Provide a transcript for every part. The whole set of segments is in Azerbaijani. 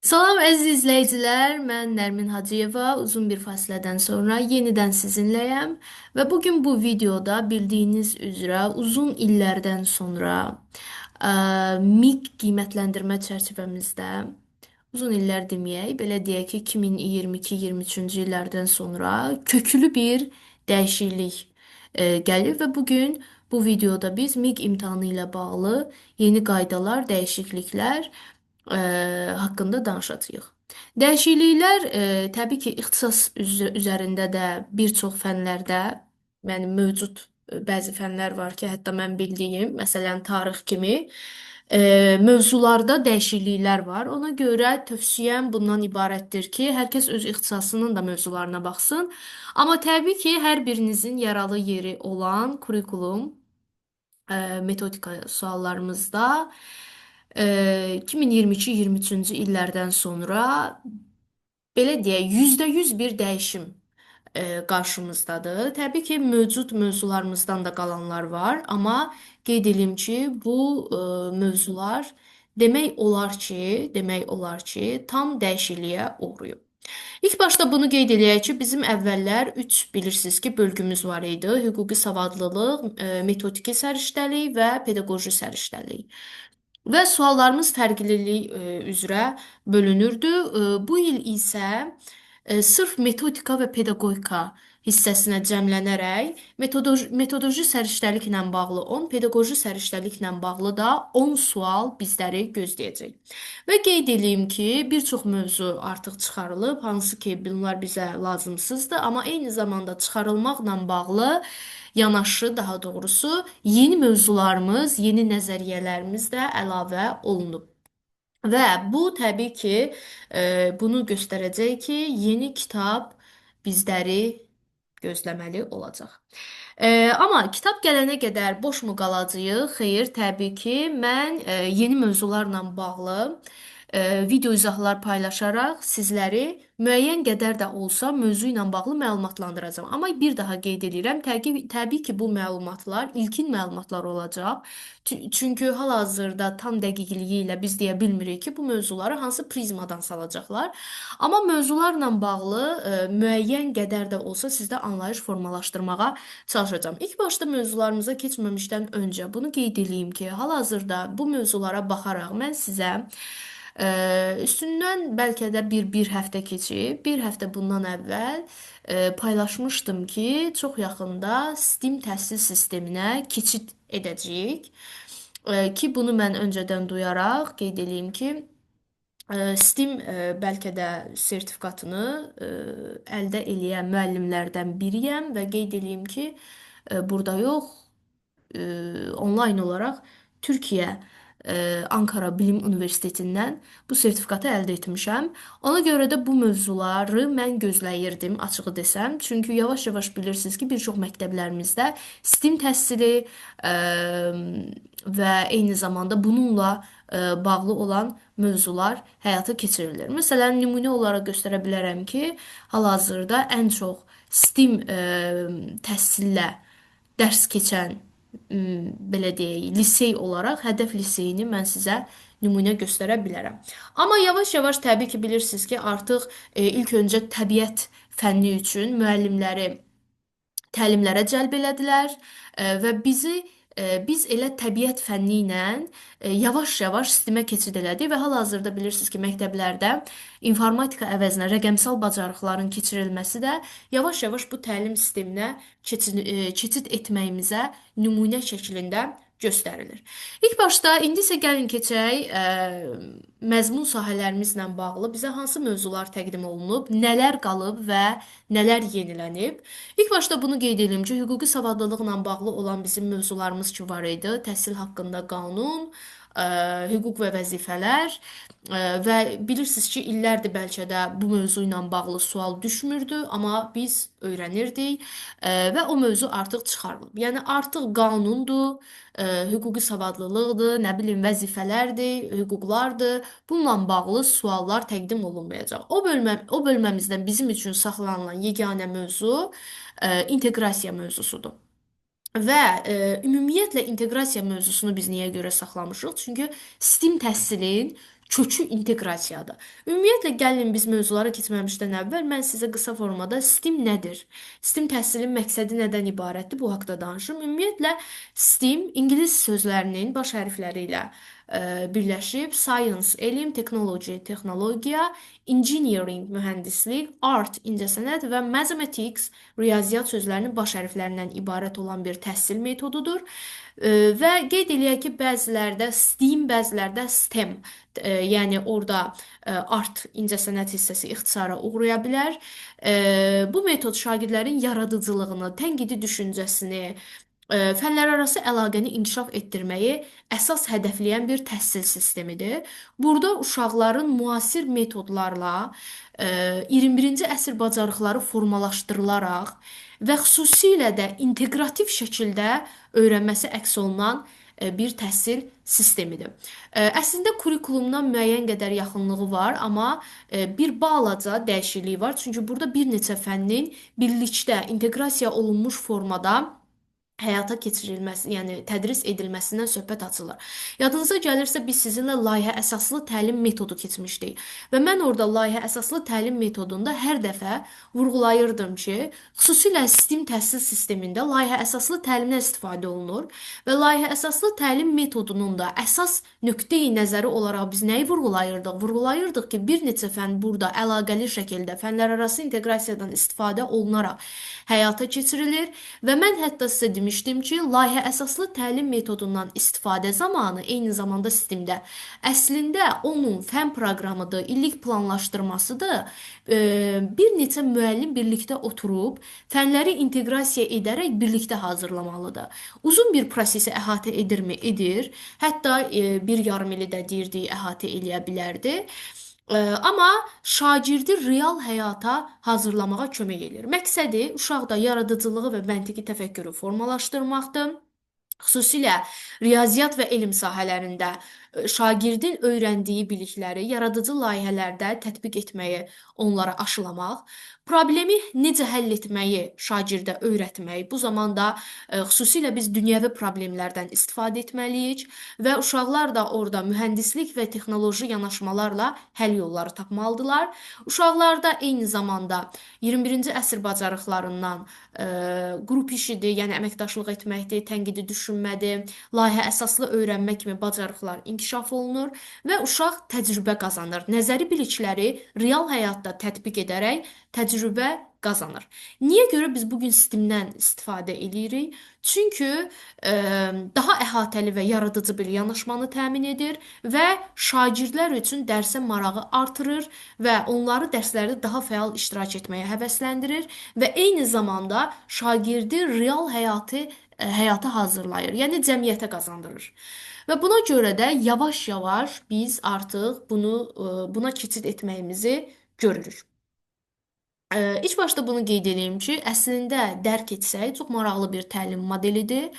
Salam əziz izləyicilər, mən Nərmin Hacıyeva uzun bir fasilədən sonra yenidən sizinləyəm və bugün bu videoda bildiyiniz üzrə uzun illərdən sonra MIQ qiymətləndirmə çərçivəmizdə uzun illər deməyək, belə deyək ki, 2022-23-cü illərdən sonra köklü bir dəyişiklik gəlir və bugün bu videoda biz MIQ imtahanı ilə bağlı yeni qaydalar, dəyişikliklər haqqında danışacağıq. Dəyişikliklər təbii ki, ixtisas üzərində də bir çox fənlərdə, yəni mövcud bəzi fənlər var ki, hətta mən bildiyim, məsələn, tarix kimi mövzularda dəyişikliklər var. Ona görə tövsiyəm bundan ibarətdir ki, hər kəs öz ixtisasının da mövzularına baxsın. Amma təbii ki, hər birinizin yaralı yeri olan kurikulum metodika suallarımızda 2022-23-cü illərdən sonra belə deyək, %100 bir dəyişim qarşımızdadır. Təbii ki, mövcud mövzularımızdan da qalanlar var, amma qeyd edeyim ki, bu mövzular demək olar ki, tam dəyişikliyə uğrayıb. İlk başda bunu qeyd eləyək ki, bizim əvvəllər 3 bilirsiniz ki, bölgümüz var idi. Hüquqi savadlılıq, metodiki səriştəlik və pedaqoji səriştəlik. Və suallarımız fərqlilik üzrə bölünürdü. Bu il isə sırf metodika və pedaqogika hissəsinə cəmlənərək metodoloji səriştəliklə bağlı 10, pedaqoji səriştəliklə bağlı da 10 sual bizləri gözləyəcək. Və qeyd edeyim ki, bir çox mövzu artıq çıxarılıb, hansı ki, bunlar bizə lazımsızdır, amma eyni zamanda çıxarılmaqla bağlı yanaşı, daha doğrusu, yeni mövzularımız, yeni nəzəriyyələrimiz də əlavə olunub. Və bu təbii ki, bunu göstərəcək ki, yeni kitab bizləri gözləməli olacaq. Amma kitab gələnə qədər boşmu qalacağıq? Xeyr, təbii ki, mən yeni mövzularla bağlı video izahlar paylaşaraq sizləri müəyyən qədər də olsa mövzu ilə bağlı məlumatlandıracağam. Amma bir daha qeyd edirəm, təbii ki, bu məlumatlar ilkin məlumatlar olacaq. Çünki hal-hazırda tam dəqiqliyi ilə biz deyə bilmirik ki, bu mövzuları hansı prizmadan salacaqlar. Amma mövzularla bağlı müəyyən qədər də olsa sizdə anlayış formalaşdırmağa çalışacağam. İlk başda mövzularımıza keçməmişdən öncə bunu qeyd edeyim ki, hal-hazırda bu mövzulara baxaraq mən sizə üstündən bəlkə də bir həftə keçib, bir həftə bundan əvvəl paylaşmışdım ki, çox yaxında STEAM təhsil sisteminə keçid edəcəyik. Ki, bunu mən öncədən duyaraq qeyd edeyim ki, STEAM bəlkə də sertifikatını əldə eləyən müəllimlərdən biriyəm və qeyd edeyim ki, burada yox, onlayn olaraq Türkiyə Ankara Bilim Universitetindən bu sertifikatı əldə etmişəm. Ona görə də bu mövzuları mən gözləyirdim, açığı desəm. Çünki yavaş-yavaş bilirsiniz ki, bir çox məktəblərimizdə STEAM təhsili və eyni zamanda bununla bağlı olan mövzular həyata keçirilir. Məsələn, nümunə olaraq göstərə bilərəm ki, hal-hazırda ən çox STEAM təhsillə dərs keçən belə deyək, lisey olaraq hədəf liseyini mən sizə nümunə göstərə bilərəm. Amma yavaş-yavaş təbii ki, bilirsiniz ki, artıq ilk öncə təbiət fənni üçün müəllimləri təlimlərə cəlb elədilər və biz elə təbiət fənni ilə yavaş-yavaş STEM-ə keçid elədik və hal-hazırda bilirsiniz ki, məktəblərdə informatika əvəzinə rəqəmsal bacarıqların keçirilməsi də yavaş-yavaş bu təlim sisteminə keçid etməyimizə nümunə şəklində göstərilir. İlk başda indi isə gəlin keçək məzmun sahələrimizlə bağlı bizə hansı mövzular təqdim olunub, nələr qalıb və nələr yenilənib. İlk başda bunu qeyd edim ki, hüquqi savadlılıqla bağlı olan bizim mövzularımız ki var idi. Təhsil haqqında qanun, hüquq və vəzifələr və bilirsiniz ki, illərdir bəlkə də bu mövzu ilə bağlı sual düşmürdü, amma biz öyrənirdik və o mövzu artıq çıxarılıb. Yəni artıq qanundur, hüquqi savadlılıqdır, nə bilim vəzifələrdir, hüquqlardır. Bununla bağlı suallar təqdim olunmayacaq. O bölməmizdən bizim üçün saxlanılan yeganə mövzu inteqrasiya mövzusudur. Və ümumiyyətlə inteqrasiya mövzusunu biz niyə görə saxlamışıq? Çünki STEAM təhsilin kökü inteqrasiyadır. Ümumiyyətlə, gəlin biz mövzulara keçməmişdən əvvəl mən sizə qısa formada STEAM nədir? STEAM təhsilin məqsədi nədən ibarətdir? Bu haqqda danışım. Ümumiyyətlə, STEAM ingilis sözlərinin baş hərfləri ilə birləşib science, elm, technology, texnologiya, engineering, mühəndislik, art, incəsənət və mathematics, riyaziyyat sözlərinin baş hərflərindən ibarət olan bir təhsil metodudur. Və qeyd eləyək ki, bəzilərdə STEAM, bəzilərdə STEM, yəni orada art, incəsənət hissəsi ixtisara uğraya bilər. Bu metod şagirdlərin yaradıcılığını, tənqidi düşüncəsini, fənlərarası əlaqəni inkişaf etdirməyi əsas hədəfləyən bir təhsil sistemidir. Burada uşaqların müasir metodlarla 21-ci əsr bacarıqları formalaşdırılaraq və xüsusilə də inteqrativ şəkildə öyrənməsi əks olunan bir təhsil sistemidir. Əslində kurikulumdan müəyyən qədər yaxınlığı var, amma bir balaca dəyişikliyi var. Çünki burada bir neçə fənnin birlikdə inteqrasiya olunmuş formada həyata keçirilməsi, yəni tədris edilməsindən söhbət açılır. Yadınıza gəlirsə, biz sizinlə layihə əsaslı təlim metodu keçmişdik və mən orada layihə əsaslı təlim metodunda hər dəfə vurğulayırdım ki, xüsusilə STEAM təhsil sistemində layihə əsaslı təlimdən istifadə olunur və layihə əsaslı təlim metodunun da əsas nöqteyi nəzəri olaraq biz nəyi vurğulayırdıq? Vurğulayırdıq ki, bir neçə fən burada əlaqəli şəkildə fənlərarası inteqrasiyadan istifadə olunaraq həyata keçirilir və mən hətta sizə demişdim ki, layihə əsaslı təlim metodundan istifadə zamanı eyni zamanda STEAM-də əslində onun fən proqramıdır, illik planlaşdırmasıdır. Bir neçə müəllim birlikdə oturub fənləri inteqrasiya edərək birlikdə hazırlamalıdır. Uzun bir prosesi əhatə edirmi? Edir. Hətta bir yarım ili də deyirdik, əhatə eləyə bilərdi. Amma şagirdi real həyata hazırlamağa kömək edir. Məqsədi uşaqda yaradıcılığı və məntiqi təfəkkürü formalaşdırmaqdır. Xüsusilə riyaziyyat və elm sahələrində şagirdin öyrəndiyi bilikləri yaradıcı layihələrdə tətbiq etməyi onlara aşılamaq, problemi necə həll etməyi şagirdə öyrətmək. Bu zamanda xüsusilə biz dünyəvi problemlərdən istifadə etməliyik və uşaqlar da orada mühəndislik və texnoloji yanaşmalarla həll yolları tapmalıdırlar. Uşaqlar da eyni zamanda 21-ci əsr bacarıqlarından qrup işidir, yəni əməkdaşlıq etməkdir, tənqidi düşünmədir, layihə əsaslı öyrənmə kimi bacarıqlar inkişaf olunur və uşaq təcrübə qazanır. Nəzəri bilikləri real həyatda tətbiq edərək təcrübə qazanır. Niyə görə biz bugün STEAM-dən istifadə edirik? Çünki daha əhatəli və yaradıcı bir yanaşmanı təmin edir və şagirdlər üçün dərsə marağı artırır və onları dərslərdə daha fəal iştirak etməyə həvəsləndirir və eyni zamanda şagirdi real həyata hazırlayır, yəni cəmiyyətə qazandırır. Və buna görə də yavaş-yavaş biz artıq buna keçid etməyimizi görürük. İlk başda bunu qeyd edeyim ki, əslində dərk etsək çox maraqlı bir təlim modelidir.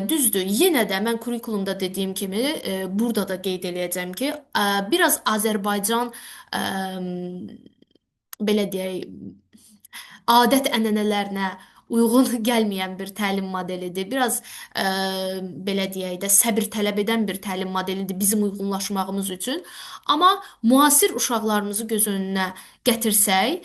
Düzdür, yenə də mən kurikulumda dediyim kimi burada da qeyd eləyəcəm ki, biraz Azərbaycan belə deyək, adət-ənənələrinə uyğun gəlməyən bir təlim modelidir. Biraz belə deyək də səbir tələb edən bir təlim modelidir bizim uyğunlaşmağımız üçün. Amma müasir uşaqlarımızı göz önünə gətirsək,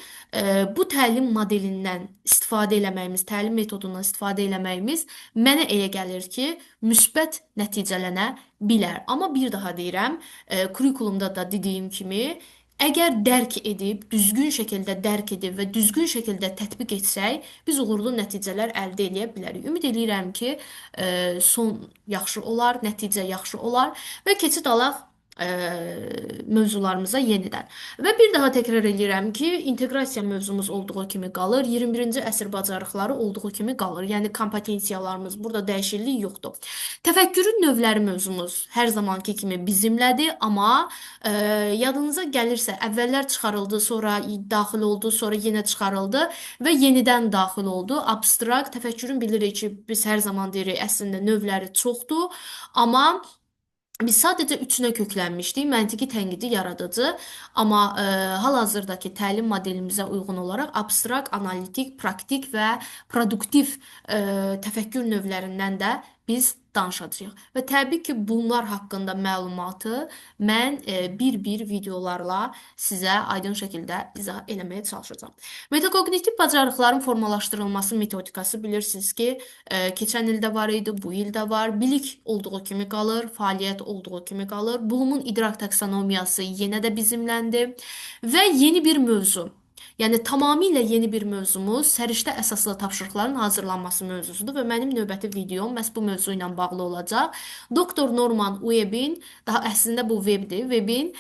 bu təlim modelindən istifadə eləməyimiz, təlim metodundan istifadə eləməyimiz mənə elə gəlir ki, müsbət nəticələnə bilər. Amma bir daha deyirəm, kurikulumda da dediyim kimi, əgər dərk edib, düzgün şəkildə dərk edib və düzgün şəkildə tətbiq etsək, biz uğurlu nəticələr əldə edə bilərik. Ümid edirəm ki, son yaxşı olar, nəticə yaxşı olar və keçid alaq mövzularımıza yenidən. Və bir daha təkrar edirəm ki, inteqrasiya mövzumuz olduğu kimi qalır, 21-ci əsr bacarıqları olduğu kimi qalır. Yəni kompetensiyalarımız, burada dəyişiklik yoxdur. Təfəkkürün növləri mövzumuz hər zamanki kimi bizimlədir, amma yadınıza gəlirsə, əvvəllər çıxarıldı, sonra daxil oldu, sonra yenə çıxarıldı və yenidən daxil oldu. Abstrakt təfəkkürün bilirik ki, biz hər zaman deyirik, əslində növləri çoxdur, amma biz sadəcə üçünə köklənmişdik, məntiqi tənqidi yaradıcı, amma hal-hazırdakı təlim modelimizə uyğun olaraq abstrakt, analitik, praktik və produktiv təfəkkür növlərindən də biz danışacağıq. Və təbii ki, bunlar haqqında məlumatı mən bir-bir videolarla sizə aydın şəkildə izah eləməyə çalışacağam. Metakognitiv bacarıqların formalaşdırılması metodikası bilirsiniz ki, keçən ildə var idi, bu ildə var. Bilik olduğu kimi qalır, fəaliyyət olduğu kimi qalır. Bloom'un idrak taksonomiyası yenə də bizimləndi və yeni bir mövzu. Yəni tamamilə yeni bir mövzumuz səriştə əsaslı tapşırıqların hazırlanması mövzusudur və mənim növbəti videom məhz bu mövzu ilə bağlı olacaq. Doktor Norman Webb'in, daha əslində bu Webb'dir, Webb'in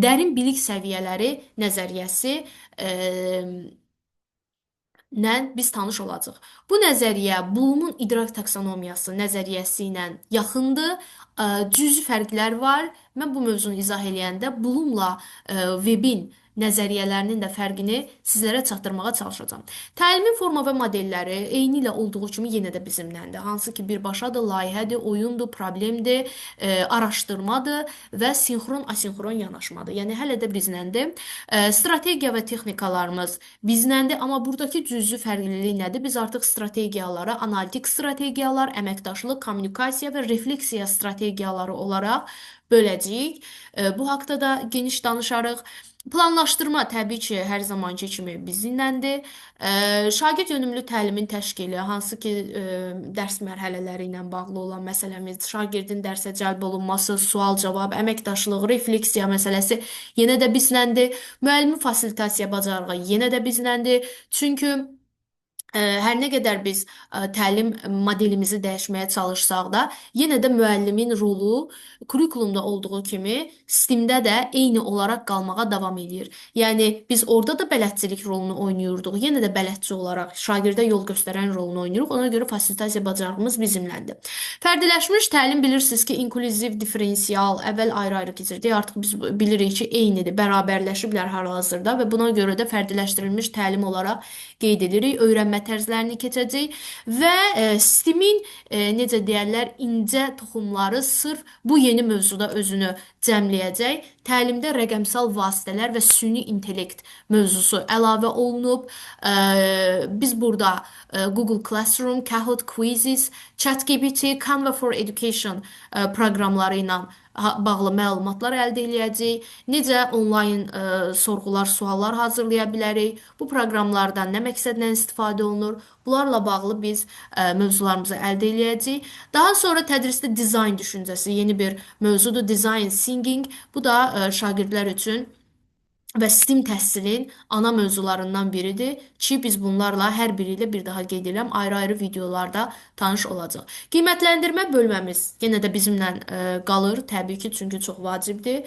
dərin bilik səviyyələri nəzəriyyəsi ilə biz tanış olacağıq. Bu nəzəriyyə Bloom'un idrak taksonomiyası nəzəriyyəsi ilə yaxındır. Cüzi fərqlər var. Mən bu mövzunu izah eləyəndə Bloom'la Webb'in nəzəriyyələrinin də fərqini sizlərə çatdırmağa çalışacağam. Təlimin forma və modelləri eyni ilə olduğu kimi yenə də bizimləndir. Hansı ki, birbaşadır, layihədir, oyundur, problemdir, araşdırmadır və sinxron-asinxron yanaşmadır. Yəni hələ də bizləndir. Strategiya və texnikalarımız bizləndir, amma buradakı cüzi fərqlilik nədir? Biz artıq strategiyaları analitik strategiyalar, əməkdaşlıq, kommunikasiya və refleksiya strategiyaları olaraq böləcəyik. Bu haqda da geniş danışarıq. Planlaşdırma təbii ki, hər zamanki kimi bizimləndir. Şagird yönümlü təlimin təşkili, hansı ki, dərs mərhələləri ilə bağlı olan məsələmiz, şagirdin dərsə cəlb olunması, sual-cavab, əməkdaşlıq, refleksiya məsələsi yenə də bizləndir. Müəllimin fasilitasiya bacarığı yenə də bizləndir. Çünki hər nə qədər biz təlim modelimizi dəyişməyə çalışsaq da, yenə də müəllimin rolu kurikulumda olduğu kimi sistemdə də eyni olaraq qalmağa davam edir. Yəni biz orada da bələdçilik rolunu oynayırdıq, yenə də bələdçi olaraq şagirdə yol göstərən rolunu oynayırıq. Ona görə fasilitasiya bacarığımız bizimlədir. Fərdiləşmiş təlim bilirsiniz ki, inklüziv, diferensial, əvvəl ayrı-ayrı keçirdik. Artıq biz bilirik ki, eynidir, bərabərləşiblər hal-hazırda və buna görə də fərdiləşdirilmiş təlim olaraq qeyd edirik. Öyrənmə tərzlərini keçəcək və sistemin necə deyərlər, incə toxumları sırf bu yeni mövzuda özünü cəmləyəcək. Təlimdə rəqəmsal vasitələr və süni intellekt mövzusu əlavə olunub. Biz burada Google Classroom, Kahoot Quizzes, ChatGPT, Canva for Education proqramları ilə bağlı məlumatlar əldə edəcəyik. Necə onlayn sorğular, suallar hazırlaya bilərik? Bu proqramlardan nə məqsədlə istifadə olunur? Bunlarla bağlı biz mövzularımızı əldə edəcəyik. Daha sonra tədrisdə dizayn düşüncəsi yeni bir mövzudur. Design thinking. Bu da şagirdlər üçün və STEM təhsilin ana mövzularından biridir ki, biz bunlarla hər biri ilə bir daha qeyd edirəm, ayrı-ayrı videolarda tanış olacaq. Qiymətləndirmə bölməmiz yenə də bizimlə qalır, təbii ki, çünki çox vacibdir.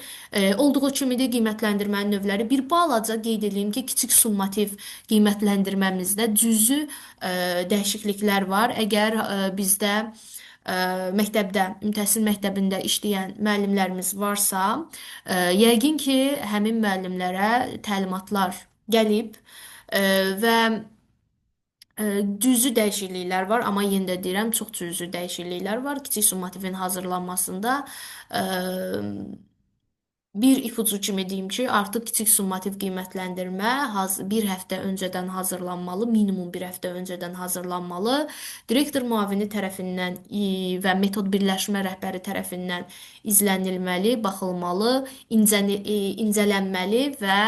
Olduğu kimi də qiymətləndirmənin növləri bir balaca qeyd edeyim ki, kiçik summativ qiymətləndirməmizdə cüzi dəyişikliklər var. Əgər bizdə məktəbdə, təhsil məktəbində işləyən müəllimlərimiz varsa, yəqin ki, həmin müəllimlərə təlimatlar gəlib və cüzi dəyişikliklər var, amma yenə də deyirəm, çox cüzi dəyişikliklər var. Kiçik summativin hazırlanmasında bir ipucu kimi deyim ki, artıq kiçik summativ qiymətləndirmə bir həftə öncədən hazırlanmalı, minimum bir həftə öncədən hazırlanmalı. Direktor müavini tərəfindən və metod birləşmə rəhbəri tərəfindən izlənilməli, baxılmalı, incələnməli və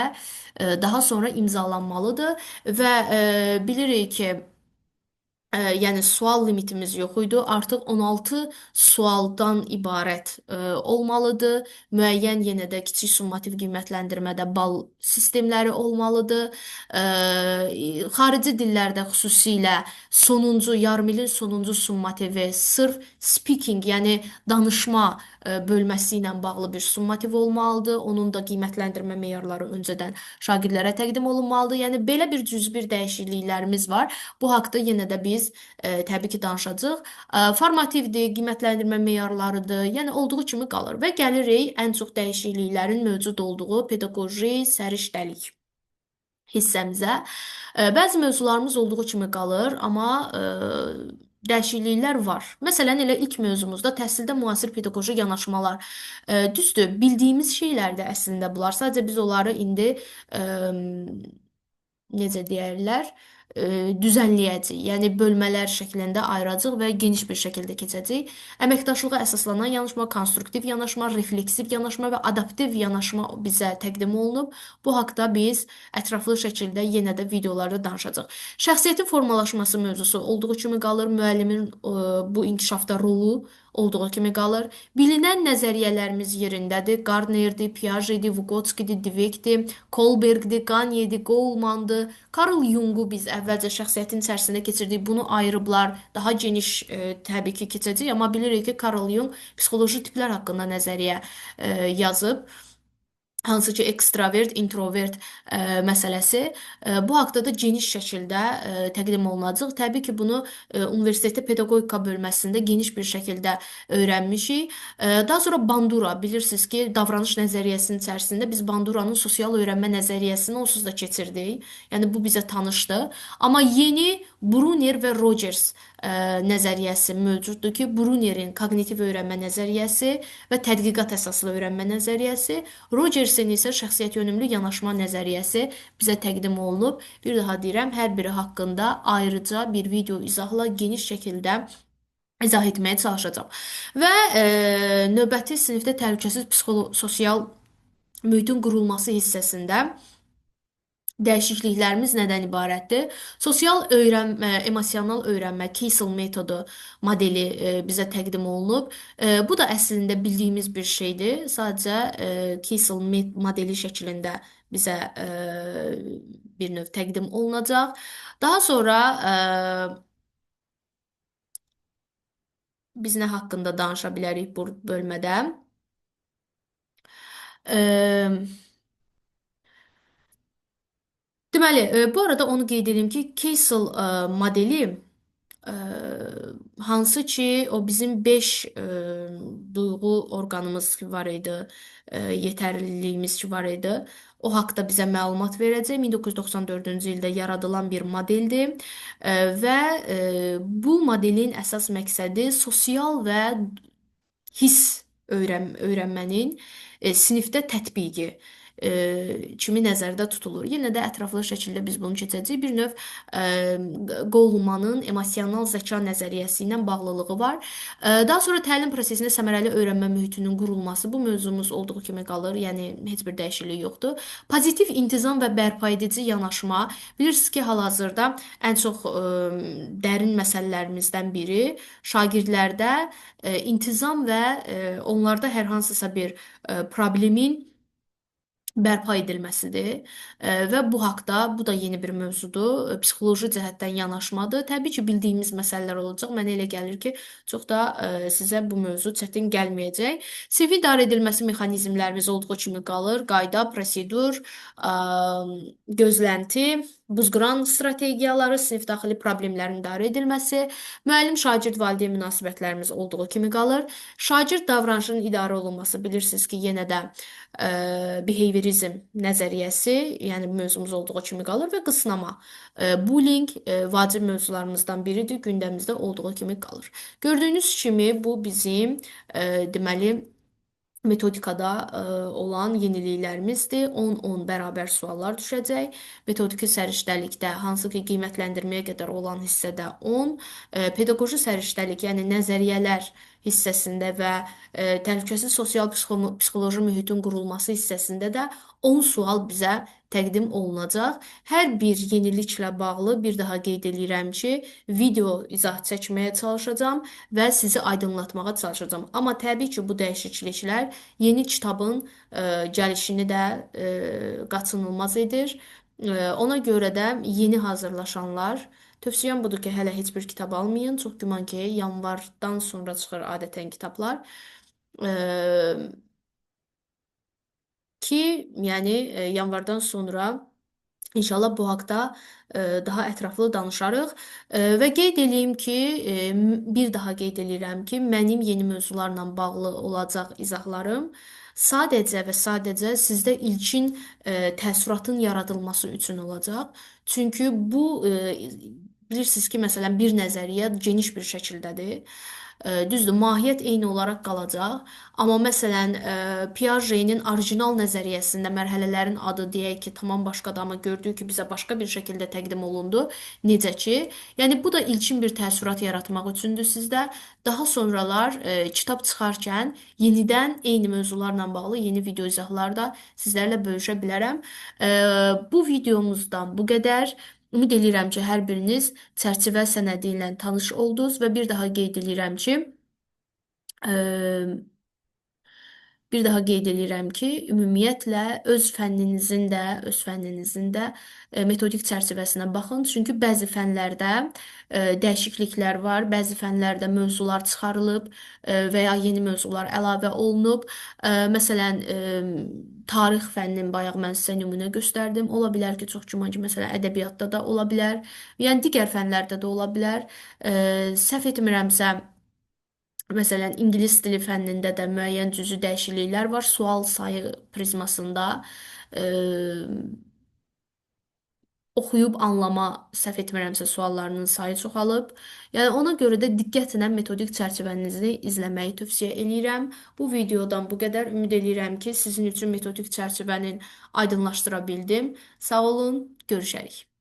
daha sonra imzalanmalıdır və bilirik ki, yəni sual limitimiz yox idi. Artıq 16 sualdan ibarət olmalıdır. Müəyyən yenə də kiçik summativ qiymətləndirmədə bal sistemləri olmalıdır. Xarici dillərdə xüsusilə sonuncu, yarımilin sonuncu summativi sırf speaking, yəni danışma bölməsi ilə bağlı bir summativ olmalıdır. Onun da qiymətləndirmə meyarları öncədən şagirdlərə təqdim olunmalıdır. Yəni belə bir cüzi bir dəyişikliklərimiz var. Bu haqda yenə də biz təbii ki, danışacağıq. Formativdir, qiymətləndirmə meyarlarıdır, yəni olduğu kimi qalır və gəlirik ən çox dəyişikliklərin mövcud olduğu pedaqoji səriştəlik hissəmizə. Bəzi mövzularımız olduğu kimi qalır, amma dəyişikliklər var. Məsələn, elə ilk mövzumuzda təhsildə müasir pedaqoji yanaşmalar. Düzdür, bildiyimiz şeylərdir əslində bunlar. Sadəcə biz onları indi necə deyərlər, düzənləyəcəyik. Yəni bölmələr şəklində ayıracağıq və geniş bir şəkildə keçəcəyik. Əməkdaşlığa əsaslanan yanaşma, konstruktiv yanaşma, refleksiv yanaşma və adaptiv yanaşma bizə təqdim olunub. Bu haqda biz ətraflı şəkildə yenə də videolarda danışacağıq. Şəxsiyyətin formalaşması mövzusu olduğu kimi qalır. Müəllimin bu inkişafda rolu olduğu kimi qalır. Bilinən nəzəriyyələrimiz yerindədir. Gardnerdir, Piagetdir, Vygotskydir, Dweckdir, Kohlbergdir, Gagnedir, Golemandır. Carl Jung'u biz əvvəlcə şəxsiyyətin içərisində keçirdik. Bunu ayırıblar. Daha geniş təbii ki keçəcək, amma bilirik ki, Carl Jung psixoloji tiplər haqqında nəzəriyyə yazıb. Hansı ki, ekstravert, introvert məsələsi. Bu haqda da geniş şəkildə təqdim olunacaq. Təbii ki, bunu universitetdə pedaqogika bölməsində geniş bir şəkildə öyrənmişik. Daha sonra Bandura, bilirsiniz ki, davranış nəzəriyyəsinin içərisində biz Banduranın sosial öyrənmə nəzəriyyəsini onsuz da keçirdik. Yəni bu bizə tanışdır. Amma yeni Brunner və Rogers nəzəriyyəsi mövcuddur ki, Brunnerin koqnitiv öyrənmə nəzəriyyəsi və tədqiqat əsaslı öyrənmə nəzəriyyəsi, Rogersin isə şəxsiyyət yönümlü yanaşma nəzəriyyəsi bizə təqdim olunub. Bir daha deyirəm, hər biri haqqında ayrıca bir video izahla geniş şəkildə izah etməyə çalışacağam. Və növbəti sinifdə təhlükəsiz sosial mühitin qurulması hissəsində dəyişikliklərimiz nədən ibarətdir? Sosial öyrənmə, emosional öyrənmə, Kiesel metodu modeli bizə təqdim olunub. Bu da əslində bildiyimiz bir şeydir. Sadəcə Kiesel modeli şəklində bizə bir növ təqdim olunacaq. Daha sonra biz nə haqqında danışa bilərik bu bölmədə? Deməli, bu arada onu qeyd edim ki, Kiesel modeli hansı ki o bizim 5 duyğu orqanımız ki var idi, yetərliliyimiz ki var idi. O haqda bizə məlumat verəcək. 1994-cü ildə yaradılan bir modeldir və bu modelin əsas məqsədi sosial və hiss öyrənmənin sinifdə tətbiqi kimi nəzərdə tutulur. Yenə də ətraflı şəkildə biz bunu keçəcəyik. Bir növ Golemanın emosional zəka nəzəriyyəsi ilə bağlılığı var. Daha sonra təlim prosesində səmərəli öyrənmə mühitinin qurulması bu mövzumuz olduğu kimi qalır. Yəni heç bir dəyişiklik yoxdur. Pozitiv intizam və bərpa edici yanaşma. Bilirsiniz ki, hal-hazırda ən çox dərin məsələlərimizdən biri şagirdlərdə intizam və onlarda hər hansısa bir problemin bərpa edilməsidir və bu haqda bu da yeni bir mövzudur. Psixoloji cəhətdən yanaşmadır. Təbii ki, bildiyimiz məsələlər olacaq. Mənə elə gəlir ki, çox da sizə bu mövzu çətin gəlməyəcək. Sinfi idarə edilməsi mexanizmlərimiz olduğu kimi qalır. Qayda, prosedur, gözlənti, buzqıran strategiyaları, sinif daxili problemlərin idarə edilməsi, müəllim-şagird valideyn münasibətlərimiz olduğu kimi qalır. Şagird davranışının idarə olunması, bilirsiniz ki, yenə də behaviorizm nəzəriyyəsi, yəni mövzumuz olduğu kimi qalır və qısnama. Bullying vacib mövzularımızdan biridir, gündəmimizdə olduğu kimi qalır. Gördüyünüz kimi bu bizim deməli metodikada olan yeniliklərimizdir. 10-10 bərabər suallar düşəcək. Metodiki səriştəlikdə, hansı ki, qiymətləndirməyə qədər olan hissədə 10, pedaqoji səriştəlik, yəni nəzəriyyələr hissəsində və təhlükəsiz sosial psixoloji mühitin qurulması hissəsində də 10 sual bizə təqdim olunacaq. Hər bir yeniliklə bağlı bir daha qeyd edirəm ki, video izah çəkməyə çalışacağam və sizi aydınlatmağa çalışacağam. Amma təbii ki, bu dəyişikliklər yeni kitabın gəlişini də qaçınılmaz edir. Ona görə də yeni hazırlaşanlar tövsiyəm budur ki, hələ heç bir kitab almayın. Çox güman ki, yanvardan sonra çıxır adətən kitablar. Ki, yəni yanvardan sonra İnşallah bu haqda daha ətraflı danışarıq və qeyd eləyim ki, bir daha qeyd eləyirəm ki, mənim yeni mövzularla bağlı olacaq izahlarım sadəcə və sadəcə sizdə ilkin təəssüratın yaradılması üçün olacaq. Çünki bu bilirsiniz ki, məsələn, bir nəzəriyyə geniş bir şəkildədir. Düzdür, mahiyyət eyni olaraq qalacaq. Amma məsələn, Piaget'in orijinal nəzəriyyəsində mərhələlərin adı deyək ki, tamam başqadır, amma gördük ki, bizə başqa bir şəkildə təqdim olundu. Necə ki, yəni bu da ilkin bir təəssürat yaratmaq üçündür sizdə. Daha sonralar kitab çıxarkən yenidən eyni mövzularla bağlı yeni video izahlar da sizlərlə bölüşə bilərəm. E, Bu videomuzdan bu qədər. Ümid edirəm ki, hər biriniz çərçivə sənədi ilə tanış oldunuz və e, bir daha qeyd edirəm ki, ümumiyyətlə öz fənninizin də metodik çərçivəsinə baxın. Çünki bəzi fənlərdə dəyişikliklər var, bəzi fənlərdə mövzular çıxarılıb və ya yeni mövzular əlavə olunub. Məsələn, tarix fənnini bayaq mən sizə nümunə göstərdim. Ola bilər ki, çox güman ki, məsələn, ədəbiyyatda da ola bilər, yəni digər fənlərdə də ola bilər. Səhv etmirəmsə, məsələn, ingilis dili fənnində də müəyyən cüzi dəyişikliklər var. Sual sayı prizmasında e, oxuyub anlama, səhv etmirəmsə, suallarının sayı çoxalıb. Yəni ona görə də diqqətlə metodik çərçivənizi izləməyi tövsiyə eləyirəm. Bu videodan bu qədər. Ümid eləyirəm ki, sizin üçün metodik çərçivəni aydınlaşdıra bildim. Sağ olun, görüşərik.